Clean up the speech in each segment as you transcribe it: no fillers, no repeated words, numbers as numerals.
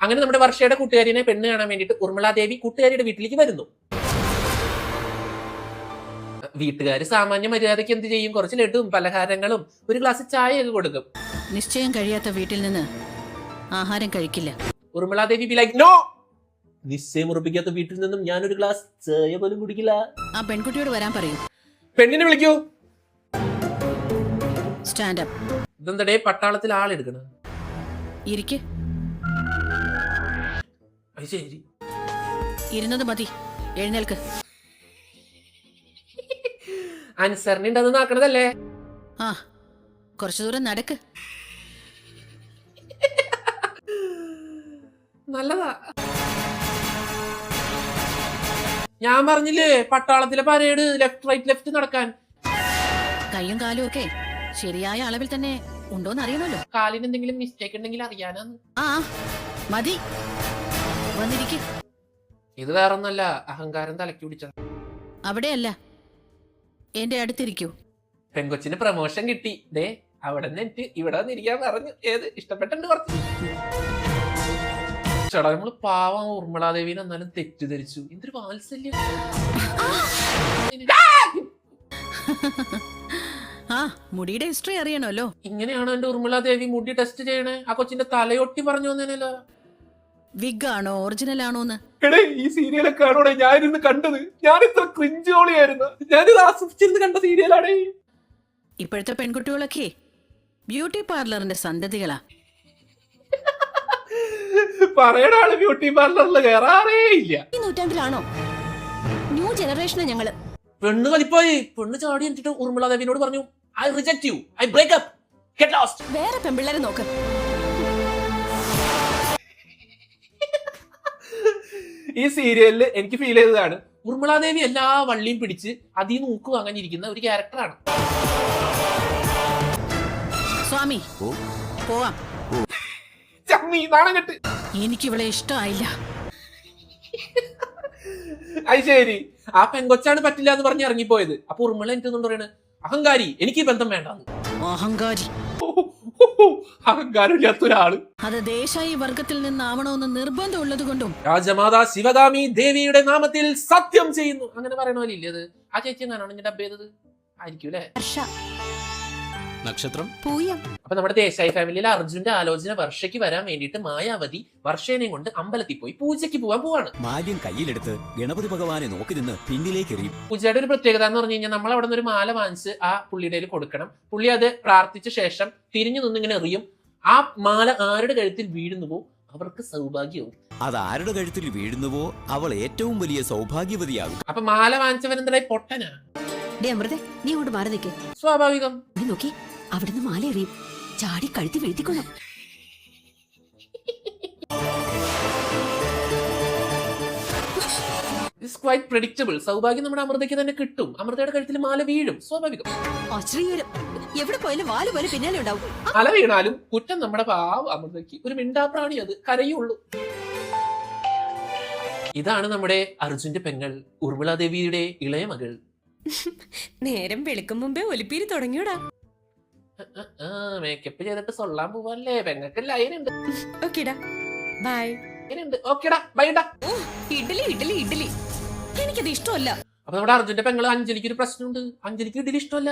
അങ്ങനെ നമ്മുടെ വർഷയുടെ കൂട്ടുകാരിനെ പെണ്ണ് കാണാൻ വേണ്ടിയിട്ട് ഊർമിളാദേവി കൂട്ടുകാരിയുടെ വീട്ടിലേക്ക് വരുന്നു. വീട്ടുകാർ സാമാന്യ മര്യാദയ്ക്ക് എന്ത് ചെയ്യും? കുറച്ച് ലഡുവും പലഹാരങ്ങളും ഒരു ഗ്ലാസ് ചായയൊക്കെ കൊടുക്കും. നിശ്ചയം കഴിയാത്ത വീട്ടിൽ നിന്ന് ആഹാരം കഴിക്കില്ല. ഊർമിളാദേവി ബി ലൈക്ക് നോ, നിശ്ചയം ഉറപ്പിക്കാത്ത വീട്ടിൽ നിന്നും ഞാനൊരു ഗ്ലാസ് ചായ പോലും കുടിക്കില്ല. ആ പെൺകുട്ടിയോട് വരാൻ പറയൂ. പെണ്ണിനെ വിളിക്കൂ. Stand up. ഇതെന്തടേ പട്ടാളത്തിൽ ആളെടുക്കണം? ഇരിക്ക്. ശരി, ഇരുന്നത് മതി, എഴുന്നേൽക്ക്. അനുസരണ ഉണ്ടെന്ന് നോക്കണതല്ലേ? ആ, കുറച്ചു ദൂരം നടക്ക്. നല്ലതാ. ഞാൻ പറഞ്ഞില്ലേ പട്ടാളത്തിലെ പരേഡ് ലെഫ്റ്റ് റൈറ്റ് ലെഫ്റ്റ് നടക്കാൻ. കയ്യും കാലും ഒക്കെ ശരിയായ അളവിൽ തന്നെ ഉണ്ടോന്ന് അറിയണല്ലോ. കാലിന് എന്തെങ്കിലും മിസ്റ്റേക്ക് ഉണ്ടെങ്കിൽ അറിയാനാണ്. ആ മതി, വന്നിരിക്കും. ഇത് വേറൊന്നല്ല, അഹങ്കാരം തലക്കി പിടിച്ചത്. അവിടെയല്ല, എന്റെ അടുത്തിരിക്കൂ. പെങ്കൊച്ചിന് പ്രമോഷൻ കിട്ടി. ദേ അവിടെ നിന്ന് എനിക്ക് ഇവിടെ വന്നിരിക്കാൻ പറഞ്ഞു. ഏത് ഇഷ്ടപ്പെട്ടുണ്ട് കുറച്ച്. ചേട്ടാ നമ്മള് പാവം ഊർമിളാദേവിനെ എന്നാലും തെറ്റിദ്ധരിച്ചു. എന്തൊരു വാത്സല്യം. ആ മുടിയുടെ ഹിസ്റ്ററി അറിയണമല്ലോ. ഇങ്ങനെയാണോ എന്റെ ഊർമിളാദേവി മുടി ടെസ്റ്റ് ചെയ്യണേ? ആ കൊച്ചിന്റെ തലയൊട്ടി പറഞ്ഞു വന്നേനല്ലോ. വിഗ് ആണോ ഒറിജിനൽ ആണോന്ന്? എടേ ഈ സീരിയലൊക്കെ ആണോടെ ഞാനിന്ന് കണ്ടത്? ഞാൻ ഇത്ര ക്രിഞ്ചോളിയായിരുന്നു. ഞാനിത് ആസ്വദിച്ചിരുന്ന് കണ്ട സീരിയലാണേ. ഇപ്പോഴത്തെ പെൺകുട്ടികളൊക്കെ ബ്യൂട്ടി പാർലറിന്റെ സന്തതികളാ. പറയണ ആള് ബ്യൂട്ടി പാർലറിൽ കയറാറേ ഇല്ല. ഈ നൂറ്റാണ്ടിലാണോ? ന്യൂ ജനറേഷനാ ഞങ്ങള്. പെണ്ണ് കളിപ്പോയി. പെണ്ണ് ചാടി എന്നിട്ട് ഊർമിളാദേവിനോട് പറഞ്ഞു I reject you, I break up, get lost. വേറെ പെൺപിള്ളേരെ നോക്ക്. ഈ സീരിയലിൽ എനിക്ക് ഫീൽ ചെയ്തതാണ് ഊർമിളാദേവി എല്ലാ വള്ളിയും പിടിച്ച് അതിൽ നോക്ക് വാങ്ങാനിരിക്കുന്ന ഒരു ക്യാരക്ടറാണ്. സ്വാമി പോവാം. ചമ്മി നാണം കെട്ട്. എനിക്ക് ഇവളെ ഇഷ്ടമായില്ല. അത് ശരി, ആ പെങ്കൊച്ചാണ് പറ്റില്ല എന്ന് പറഞ്ഞ് ഇറങ്ങിപ്പോയത്. അപ്പൊ ഊർമിള എനിക്ക് പറയണേ അഹങ്കാരി, എനിക്ക് ഈ ബന്ധം വേണ്ട. അഹങ്കാരി, അഹങ്കാരമില്ലാത്ത ഒരാള്. അത് ദേശായി വർഗത്തിൽ നിന്നാവണമെന്ന് നിർബന്ധം ഉള്ളത് കൊണ്ടും രാജമാതാ ശിവഗാമി ദേവിയുടെ നാമത്തിൽ സത്യം ചെയ്യുന്നു അങ്ങനെ പറയണ പോലെ ഇല്ലേ അത്? ആ ചേച്ചി എങ്ങാനാണ് ഇങ്ങനെ ഡബ് ചെയ്തത്? ആയിരിക്കും അല്ലെ? നക്ഷത്രം പൂയം. അപ്പൊ നമ്മുടെ ദേശായി ഫാമിലിയിലെ അർജുന്റെ ആലോചന വർഷയ്ക്ക് വരാൻ വേണ്ടിയിട്ട് മായാവതി വർഷേനെയും കൊണ്ട് അമ്പലത്തിൽ പോയി പൂജയ്ക്ക് പോവാൻ പോവാണ്. മാല്യം കയ്യിലെടുത്ത് ഗണപതി ഭഗവാനെ നോക്കി നിന്ന് പിന്നിലേക്ക് എറിയും. പൂജയുടെ ഒരു പ്രത്യേകത എന്ന് പറഞ്ഞു കഴിഞ്ഞാൽ നമ്മൾ അവിടെ നിന്ന് ഒരു മാല വാങ്ങിച്ച് ആ പുള്ളിയുടെ കൊടുക്കണം. പുള്ളി അത് പ്രാർത്ഥിച്ച ശേഷം തിരിഞ്ഞു നിന്നിങ്ങനെ എറിയും. ആ മാല ആരുടെ കഴുത്തിൽ വീഴുന്നുവോ അവർക്ക് സൗഭാഗ്യവും. അത് ആരുടെ കഴുത്തിൽ വീഴുന്നുവോ അവൾ ഏറ്റവും വലിയ സൗഭാഗ്യവതിയാകും. അപ്പൊ മാല വാങ്ങിച്ചവരെന്തായി പൊട്ടനാ? അമൃതേ, നീ അങ്ങോട്ട് മാറി നിൽക്കേ. സ്വാഭാവികം. നീ നോക്കി, അവിടുന്ന് മാല എറിയും, ചാടി കഴുത്തി വീഴ്ത്തിക്കൊള്ളും. സൗഭാഗ്യം നമ്മുടെ അമൃതയ്ക്ക് തന്നെ കിട്ടും. അമൃതയുടെ കഴുത്തിൽ മാല വീഴും, സ്വാഭാവികം. അശ്രീകരം, എവിടെ പോയാലും വാല് പോലെ പിന്നാലെ ഉണ്ടാവും. മാല വീണാലും കുറ്റം നമ്മുടെ പാവ അമൃതയ്ക്ക്. ഒരു മിണ്ടാപ്രാണി, അത് കരയുള്ളൂ. ഇതാണ് നമ്മുടെ അർജുന്റെ പെങ്ങൾ ഊർമിളാദേവിയുടെ ഇളയ മകൾ. നേരം വെളുക്കും മുമ്പേ ഒലിപ്പീരി തുടങ്ങിയോടാ. മേക്കപ്പ് ചെയ്തിട്ട് സൊല്ലാൻ പോവല്ലേ? പെങ്ങൾക്ക് ലൈനുണ്ട്. ഓക്കേടാ, ബൈ. ഓക്കേടാ, ബൈഡാ. ഇഡ്ഡലി ഇഡ്ഡലി ഇഡ്ഡലി, എനിക്കത് ഇഷ്ടമല്ല. അപ്പൊ നമ്മുടെ അർജുന്റെ പെങ്ങള് അഞ്ജലിക്ക് ഒരു പ്രശ്നമുണ്ട്. അഞ്ജലിക്ക് ഇഡ്ഡലി ഇഷ്ടമല്ല.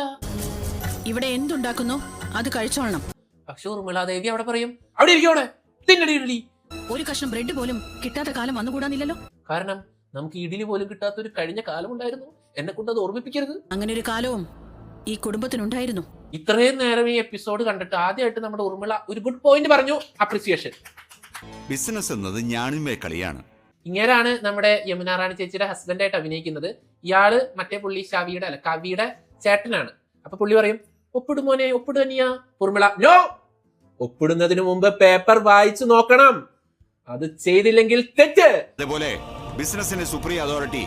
ഇവിടെ എന്തുണ്ടാക്കുന്നോ അത് കഴിച്ചോളണം. പക്ഷെ ഊർമിളാദേവി അവിടെ പറയും അവിടെ ഇരിക്കോടെ തിന്നടി ഇഡ്ഡലി. ഒരു കഷ്ണം ബ്രെഡ് പോലും കിട്ടാത്ത കാലം വന്നുകൂടാന്നില്ലല്ലോ. കാരണം നമുക്ക് ഇഡ്ഡലി പോലും കിട്ടാത്ത ഒരു കഴിഞ്ഞ കാലം ഉണ്ടായിരുന്നു. എന്നെ കൊണ്ട് അത് ഓർമ്മിപ്പിക്കരുത്. അങ്ങനെ ഒരു കാലവും ഈ കുടുംബത്തിനുണ്ടായിരുന്നു. ഇത്രയും നേരം ഈ എപ്പിസോഡ് കണ്ടിട്ട് ആദ്യമായിട്ട് നമ്മുടെ ഊർമിള ഒരു ഗുഡ് പോയിന്റ് പറഞ്ഞു. അപ്രിസിയേഷൻ. ബിസിനസ് എന്നത് ഞാണിന്മേ കളിയാണ്. ഇങ്ങനെയാണ് നമ്മുടെ യമുന റാണി ചേച്ചിയുടെ ഹസ്ബൻഡായിട്ട് അഭിനയിക്കുന്നത്. ഇയാള് മറ്റേ പുള്ളി കവിയുടെ ചേട്ടനാണ്. അപ്പൊ പുള്ളി പറയും ഒപ്പിടുമോനെ, ഒപ്പിടു തന്നെയാ. ഊർമിള നോ, ഒപ്പിടുന്നതിന് മുമ്പ് പേപ്പർ വായിച്ചു നോക്കണം. അത് ചെയ്തില്ലെങ്കിൽ തെറ്റ്. അതേപോലെ ബിസിനസിന്റെ സുപ്രീം അതോറിറ്റി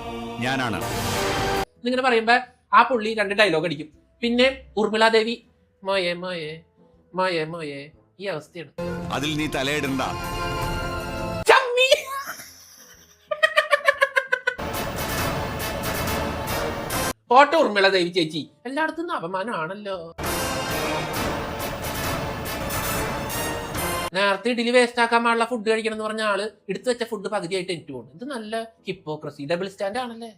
ഞാനാണ്. ഇങ്ങനെ പറയുമ്പോ ആ പുള്ളി 2 ഡയലോഗ് അടിക്കും. പിന്നെ ഊർമിളാദേവി മോയെ മോയെ മോയെ മോയെ, ഈ അവസ്ഥയാണ്. അതിൽ നീ തലയിടണ്ട. ഓട്ടോ ഊർമിളാദേവി ചേച്ചി, എല്ലായിടത്തും അപമാനമാണല്ലോ. നേരത്തെ ഇഡലി വേസ്റ്റ് ആക്കാൻ പാടില്ല, ഫുഡ് കഴിക്കണം എന്ന് പറഞ്ഞ ആള് എടുത്തു വെച്ച ഫുഡ് പകുതിയായിട്ട് എനിക്ക് പോകുന്നു. ഇത് നല്ല ഹിപ്പോക്രസി, ഡബിൾ സ്റ്റാൻഡ് ആണല്ലേ.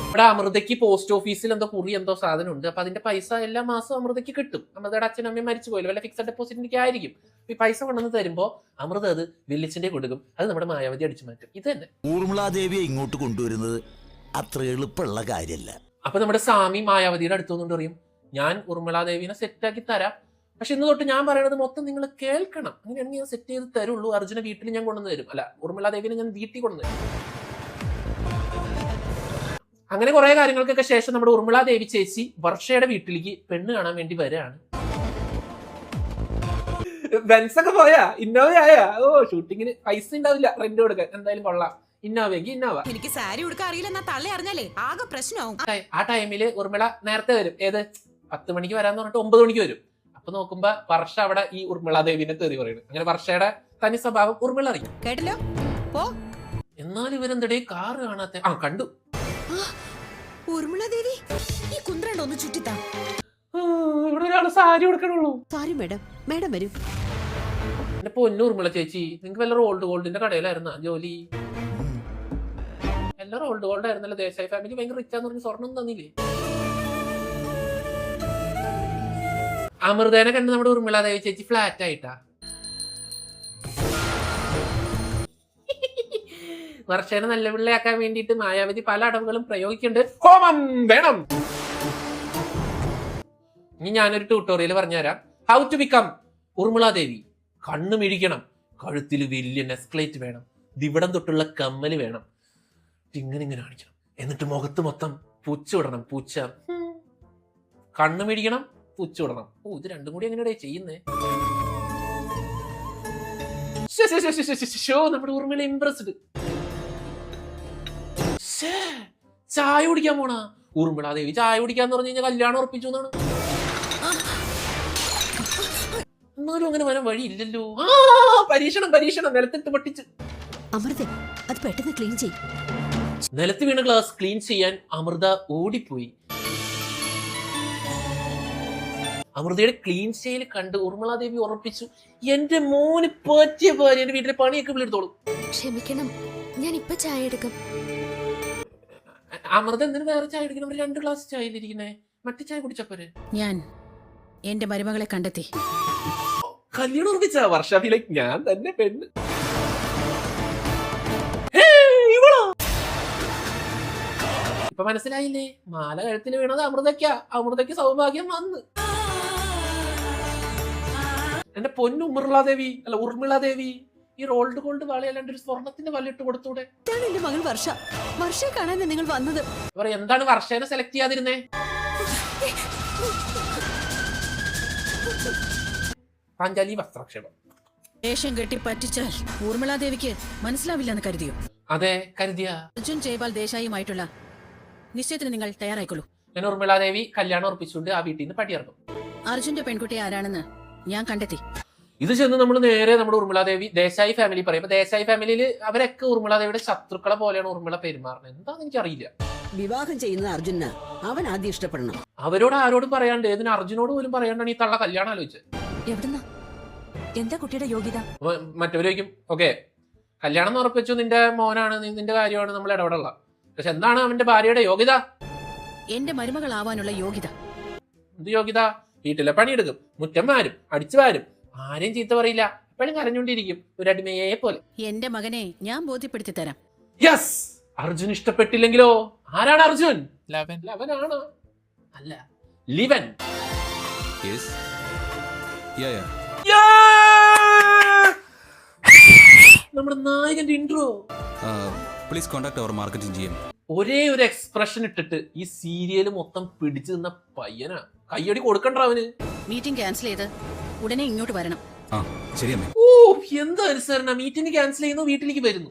ഇവിടെ അമൃതയ്ക്ക് പോസ്റ്റ് ഓഫീസിൽ എന്തോ കുറി എന്തോ സാധനം ഉണ്ട്. അപ്പൊ അതിന്റെ പൈസ എല്ലാ മാസവും അമൃതയ്ക്ക് കിട്ടും. അമൃതയുടെ അച്ഛനും അമ്മയും മരിച്ചു പോയില്ല, വല്ല ഫിക്സഡ് ഡെപ്പോസിറ്റിന്റെ ആയിരിക്കും. ഈ പൈസ കൊണ്ടുവന്ന് തരുമ്പോ അമൃത അത് വെല്ലിച്ചിന്റെ കൊടുക്കും, അത് നമ്മുടെ മായാവതി അടിച്ചു മാറ്റും. ഇത് തന്നെ ഊർമിളാദേവിയെ ഇങ്ങോട്ട് കൊണ്ടുവരുന്നത് അത്ര എളുപ്പമുള്ള കാര്യമല്ല. അപ്പൊ നമ്മുടെ സ്വാമി മായാവതിയുടെ അടുത്തുനിന്നുകൊണ്ട് പറയും, ഞാൻ ഊർമിളാദേവിനെ സെറ്റാക്കി തരാം, പക്ഷെ ഇന്ന് തൊട്ട് ഞാൻ പറയണത് മൊത്തം നിങ്ങൾ കേൾക്കണം. അങ്ങനെയാണെങ്കിൽ ഞാൻ സെറ്റ് ചെയ്ത് തരുള്ളൂ. അർജുന വീട്ടിൽ ഞാൻ കൊണ്ടുവന്ന് തരും, അല്ല ഊർമിളാദേവിനെ ഞാൻ വീട്ടിൽ കൊണ്ടുവന്ന് തരും. അങ്ങനെ കുറെ കാര്യങ്ങൾക്കൊക്കെ ശേഷം നമ്മുടെ ഊർമിളാദേവി ചേച്ചി വർഷയുടെ വീട്ടിലേക്ക് പെണ്ണ് കാണാൻ വേണ്ടി വരികയാണ്. ബെൻസൊക്കെ പോയാ, ഇന്നോവയായ. ഓ, ഷൂട്ടിങ്ങിന് പൈസ ഉണ്ടാവില്ല, റെന്റ് കൊടുക്കാൻ. എന്തായാലും കൊള്ളാം, ഇന്നോവയെങ്കിൽ ഇന്നോവ. എനിക്ക് സാരി ഉടുക്കാൻ അറിയില്ലെന്നാ തള്ളി അറിഞ്ഞാലേ ആകെ പ്രശ്നമാവും. ആ ടൈമില് ഊർമിള നേരത്തെ വരും. ഏത് 10 മണിക്ക് വരാന്ന് പറഞ്ഞിട്ട് 9 മണിക്ക് വരും. അപ്പൊ നോക്കുമ്പോ വർഷ അവിടെ ഈ ഊർമിളാദേവിനെ തെറി പറയുന്നത്. അങ്ങനെ വർഷയുടെ തനി സ്വഭാവം ഊർമിള അറിയും. കേട്ടല്ലോ, പോ. എന്നാൽ ഇവരെന്തടേ കാറ് കാണാത്ത? ആ, കണ്ടു. ഊർമിളാദേവി, ഈ കുന്ത്രണ്ട് ഒന്ന് ചുറ്റിത്താ. ഇവിടെ ഒരാള് സാരി കൊടുക്കണുള്ളൂ. സാരി മേഡം, മേഡം വരൂ. എന്റെ പൊന്നു ഊർമിള ചേച്ചി, നിങ്ങൾക്ക് വല്ല റോൾഡ് ഗോൾഡിന്റെ കടയിലായിരുന്ന ജോലി? എല്ലാം റോൾഡ് ഗോൾഡ് ആയിരുന്നല്ലോ. ദേശായി ഫാമിലി ഭയങ്കര റിച്ചാന്ന് പറഞ്ഞ് സ്വർണ്ണം തന്നില്ലേ? അമൃതേനെ കണ്ട് നമ്മുടെ ഊർമിളാദേവി ചേച്ചി ഫ്ലാറ്റ് ആയിട്ടാ. വർഷേനെ നല്ല പിള്ളയാക്കാൻ വേണ്ടിയിട്ട് മായാവതി പല അടവുകളും പ്രയോഗിക്കുന്നുണ്ട്. ഹോമം വേണം. ഇനി ഞാനൊരു ട്യൂട്ടോറിയൽ പറഞ്ഞുതരാം. How to become Urmiladevi. കണ്ണു മിഴിക്കണം, കഴുത്തിൽ വലിയ നെസ്ക്ലേറ്റ് വേണം, ദിവിടം തൊട്ടുള്ള കമ്മല് വേണം, ഇങ്ങനെ കാണിക്കണം, എന്നിട്ട് മുഖത്ത് മൊത്തം പൂച്ച വിടണം. പൂച്ച. കണ്ണു മിഴിക്കണം, പൂച്ച വിടണം. ഓ, ഇത് രണ്ടും കൂടി എങ്ങനെയാ ചെയ്യുന്നേ? നമ്മുടെ ഊർമിള ഇംപ്രസ്ഡ്. ചായ കുടിക്കാൻ പോണ ഊർമിളാദേവി. ചായ കുടിക്കാന്ന് പറഞ്ഞു കഴിഞ്ഞാൽ കല്യാണം ഉറപ്പിച്ചു എന്നാണ്. എന്നാലും അങ്ങനെ വരാൻ വഴിയില്ലല്ലോ. പരീക്ഷണം നിലത്തിട്ട് പൊട്ടിച്ച്. അമൃത, അത് പെട്ടെന്ന് ക്ലീൻ ചെയ്യും. നിലത്ത് വീണ ഗ്ലാസ് ക്ലീൻ ചെയ്യാൻ അമൃത ഓടിപ്പോയി. അമൃതയുടെ ക്ലീൻ സ്റ്റൈൽ കണ്ട് ഊർമിളാദേവി ഉറപ്പിച്ചു, എന്റെ മോന് പറ്റിയ ഭാര്യ എന്റെ വീട്ടിലെ പണിയൊക്കെ വിളിയെടുത്തോളും. ക്ഷമിക്കണം, ഞാൻ ഇപ്പൊ ചായ എടുക്കും. അമൃത എന്തിനു വേറെ ചായ എടുക്കണം? 2 ഗ്ലാസ് ചായയിലിരിക്കുന്നേ, മറ്റു ചായ കുടിച്ചപ്പോരെ. ഞാൻ എന്റെ മരുമകളെ കണ്ടെത്തി. കല്യാണം ഉറപ്പിച്ച വർഷാഭിലേക്ക് ഞാൻ തന്നെ പെണ്ണ്. ഇപ്പൊ മനസ്സിലായില്ലേ? മാല കഴുത്തിൽ വീണത് അമൃതയ്ക്ക് സൗഭാഗ്യം വന്ന്. എന്റെ പൊന്നു ഊർമിളാദേവി, ഈ റോൾഡ് ഗോൾഡ് വാളയല്ലാണ്ട് ഒരു സ്വർണത്തിന്റെ വലയിട്ട് കൊടുത്തൂടെ? ഇതാണ് എന്റെ മകൾ വർഷ. വർഷയെ കാണാനാണ് നിങ്ങൾ വന്നത്. എന്താണ് വർഷേനെ സെലക്ട് ചെയ്യാതിരുന്നേ? പാഞ്ചാലി വസ്ത്രാക്ഷേപം. വേഷം കെട്ടി പറ്റിച്ചാൽ ഊർമിളാദേവിക്ക് മനസ്സിലാവില്ലെന്ന് കരുതിയോ? അതെ, കരുതിയ. അർജുൻ ജയ്പാൽ ദേശായിയുമായിട്ടുള്ള നിശ്ചയത്തിന് നിങ്ങൾ തയ്യാറായിക്കൊള്ളൂ. ഞാൻ ഊർമിളാദേവി കല്യാണം ഉറപ്പിച്ചുകൊണ്ട് ആ വീട്ടിൽ നിന്ന് പടിയിറക്കും. അർജുന്റെ പെൺകുട്ടി ആരാണെന്ന് ഞാൻ കണ്ടെത്തി. ഇത് ചെന്ന് നമ്മൾ നേരെ നമ്മുടെ ഊർമിളാദേവി ദേശായി ഫാമിലി പറയും. അപ്പൊ ദേശായി ഫാമിലിയിൽ അവരൊക്കെ ഊർമിളാദേവിയുടെ ശത്രുക്കളെ പോലെയാണ് ഊർമിള പെരുമാറുന്നത്. എന്താന്ന് എനിക്കറിയില്ല. വിവാഹം ചെയ്യുന്നത് അർജുന, അവൻ ആദ്യം ഇഷ്ടപ്പെടണം. അവരോട് ആരോടും പറയാണ്ട്, ഇതിന് അർജുനോട് പോലും പറയാണ്ടാണ് ഈ തള്ള കല്യാണം ആലോചിച്ചത്. എവിടുന്ന? എന്താ കുട്ടിയുടെ യോഗ്യത? മറ്റവര് ചോദിക്കും, ഓക്കെ കല്യാണം ഉറപ്പിച്ചു, നിന്റെ മോനാണ്, നിന്റെ കാര്യമാണ്, നമ്മൾ ഇടപെടല. പക്ഷെ എന്താണ് അവന്റെ ഭാര്യയുടെ യോഗ്യത? എന്റെ മരുമകളാവാനുള്ള യോഗ്യത. എന്ത് യോഗ്യത? വീട്ടിലെ പണിയെടുക്കും, മുറ്റം വാരും, അടിച്ചു വാരും, ആരെയും ചീത്ത പറയില്ല, എപ്പോഴും കരഞ്ഞോണ്ടിരിക്കും, ഒരു അടിമയെ പോലെ. എന്റെ മകനെ ഞാൻ ബോധ്യപ്പെടുത്തി തരാം. യെസ്. അർജുൻ ഇഷ്ടപ്പെട്ടില്ലെങ്കിലോ? ആരാണ് അർജുൻ? ലവനാണ്, അല്ല ലിവൻ. നമ്മുടെ നായകന്റെ intro. Please contact our marketing GM. ഒരേ ഒരു എക്സ്പ്രഷൻ ഇട്ടിട്ട് ഈ സീരിയൽ മൊത്തം പിടിച്ചു നിന്ന പയ്യനാ. കയ്യടി കൊടുക്കണ്ട അവന്. മീറ്റിംഗ് ക്യാൻസൽ ചെയ്ത് ഉടനെ ഇങ്ങോട്ട് വരണം. ശരി അമ്മേ. ഓ, എന്താ അനുസരണ? മീറ്റിംഗ് ക്യാൻസൽ ചെയ്യുന്നു, വീട്ടിലേക്ക് വരുന്നു.